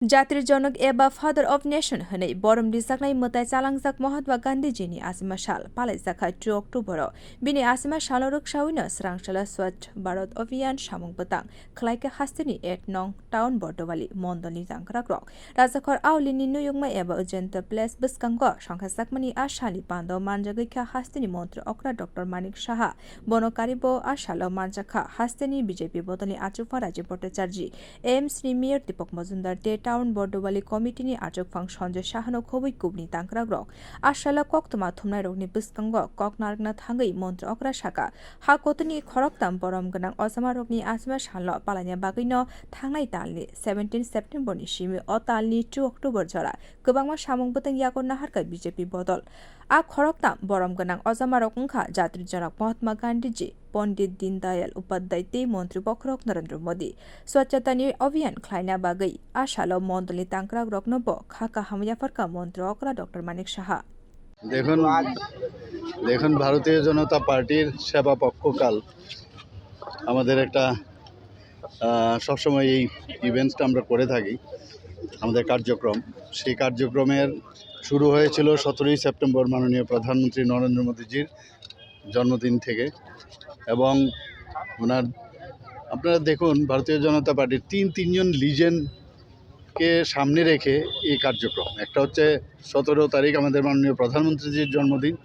जातिर जनक एबा father of nation हनै बरम दिसाखनाय मताय चालांजाक महात्मा गान्धीजीनि आसिमा साल पालायजाखा 2 अक्टोबर बिनि आसिमा साल रक्षाविनो स्रांसला स्वच्छ भारत अभियान सामुं बतां खलायके हास्तिनि 8 नং टाउन बर्दवाली मण्डलनि जांग्राग्रक राजाखर आवलिनि नुयुंमा एबा उजेन्ट प्लेस बस्कांग संखासाकमानि आशानि पान्द मानजागैखा हास्तिनि मन्त्री अक्रा डक्टर मानिक साहा बनकारिबो आशाल मानजाखा हास्तिनि बीजेपी बदलनि आचुफा राजीव भट्टाचार्य एम्सनि मेयर दीपक मजुमदार टाउन बर्दवाली कमिटिनि आचुकफां सञ्जय साहानो खबै कुबनि तांक्राग्रक आशाला कक्तमा थुमनाय रगनि बस्कांग कक नारगना थांगै मन्त्र अक्रा साका हाकतनि खरकताम बरम गनां असमा रगनि आसिमा साल पालायना बागैनो थांनाय तालनि 17 सेप्टेम्बरनि सिमि अतालनि 2 अक्टोबर जरा गोबांमा सामुं बतंग याको नाहारका बीजेपी बदल आ खरकताम बरम गनां असमा रगंखा जातिर जनक महात्मा गान्धीजी पण्डित दीनदयाल उपाध्याय ते मन्त्री बखरक नरेन्द्र मोदी स्वच्छतानि अभियान ख्लायना बागै आशाल मण्डलनि तांक्राग रक्नब खाका हामियाफारका मन्त्री अक्रा डक्टर मानिक साहा দেখুন ভারতীয় জনতা পার্টির সেবা পক্ষকাল আমাদের একটা সবসময় এই ইভেন্টসটা আমরা করে থাকি আমাদের কার্যক্রম সেই কার্যক্রমের শুরু হয়েছিল 17 সেপ্টেম্বর মাননীয় প্রধানমন্ত্রী নরেন্দ্র মোদীজির জন্মদিন থেকে এবং ওনার আপনারা দেখুন ভারতীয় জনতা পার্টির তিনজন লিজেন্ডকে সামনে রেখে এই কার্যক্রম একটা হচ্ছে 17 তারিখ আমাদের মাননীয় প্রধানমন্ত্রীজির জন্মদিন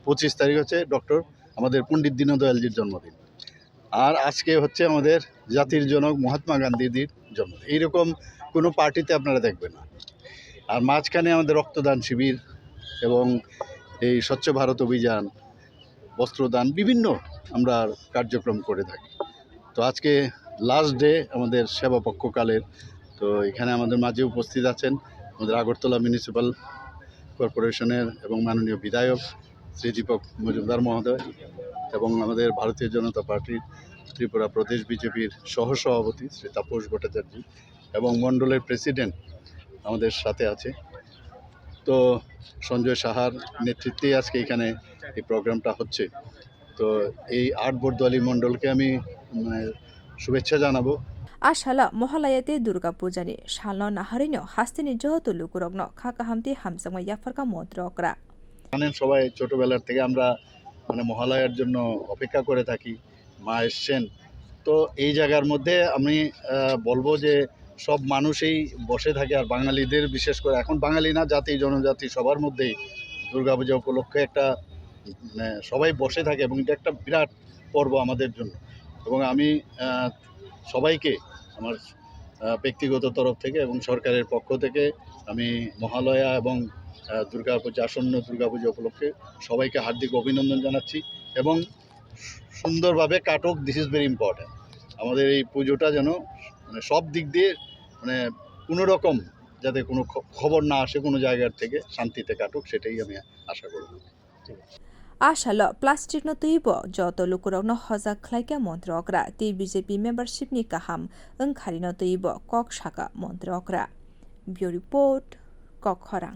25 তারিখ হচ্ছে ডক্টর আমাদের পণ্ডিত দীনদয়ালজির জন্মদিন আর আজকে হচ্ছে আমাদের জাতির জনক মহাত্মা গান্ধীজির জন্মদিন এইরকম কোনো পার্টিতে আপনারা দেখবেন না আর মাঝখানে আমাদের রক্তদান শিবির এবং এই স্বচ্ছ ভারত অভিযান বস্ত্রদান বিভিন্ন আমরা কার্যক্রম করে থাকি তো আজকে লাস্ট ডে আমাদের সেবা পক্ষকালের তো এখানে আমাদের মাঝে উপস্থিত আছেন আমাদের আগরতলা মিউনিসিপ্যাল কর্পোরেশনের এবং মাননীয় বিধায়ক শ্রী দীপক মজুমদার মহোদয় এবং আমাদের ভারতীয় জনতা পার্টির ত্রিপুরা প্রদেশ বিজেপির সহসভাপতি শ্রী তাপস ভট্টাচার্য এবং মণ্ডলের প্রেসিডেন্ট আমাদের সাথে আছে তো সঞ্জয় সাহার নেতৃত্বে আজকে এখানে এই প্রোগ্রামটা হচ্ছে তো এই আট বর্দওয়ালি মণ্ডলকে আমি শুভেচ্ছা জানাবো आशाला महालयाते दुर्गा पूजानि साल नाहारिनो हास्तिनि जहतो लुकुरग्न खाका हामति हामसांग याफारका मन्त्र अक्रा জানেন সবাই ছোটবেলার থেকে আমরা মহালয়ার জন্য অপেক্ষা করে থাকি মা এসছেন তো এই জায়গার মধ্যে আমি বলবো যে সব মানুষই বসে থাকে আর বাঙালিদের বিশেষ করে এখন বাঙালি না জাতি জনজাতি সবার মধ্যেই দুর্গাপূজা উপলক্ষে একটা সবাই বসে থাকে এবং এটা একটা বিরাট পর্ব আমাদের জন্য এবং আমি সবাইকে আমার ব্যক্তিগত তরফ থেকে এবং সরকারের পক্ষ থেকে আমি মহালয়া এবং আসন্ন দুর্গাপূজা উপলক্ষে সবাইকে হার্দিক অভিনন্দন জানাচ্ছি এবং সুন্দরভাবে কাটুক দিস ইজ ভেরি ইম্পর্ট্যান্ট আমাদের এই পুজোটা যেন সব দিক দিয়ে কোনো রকম যাতে কোনো খবর না আসে কোনো জায়গার থেকে শান্তিতে কাটুক সেটাই আমি আশা করব आशाल प्लास्टिक न तुइब जत लुकुरग्न हजाक खलाइका मन्त्र अक्रा ती बीजेपी मेम्बरशिपनि काहाम ओंखारिन तुइब कक साका मन्त्र अक्रा ब्युरो रिपोर्ट कक खरां।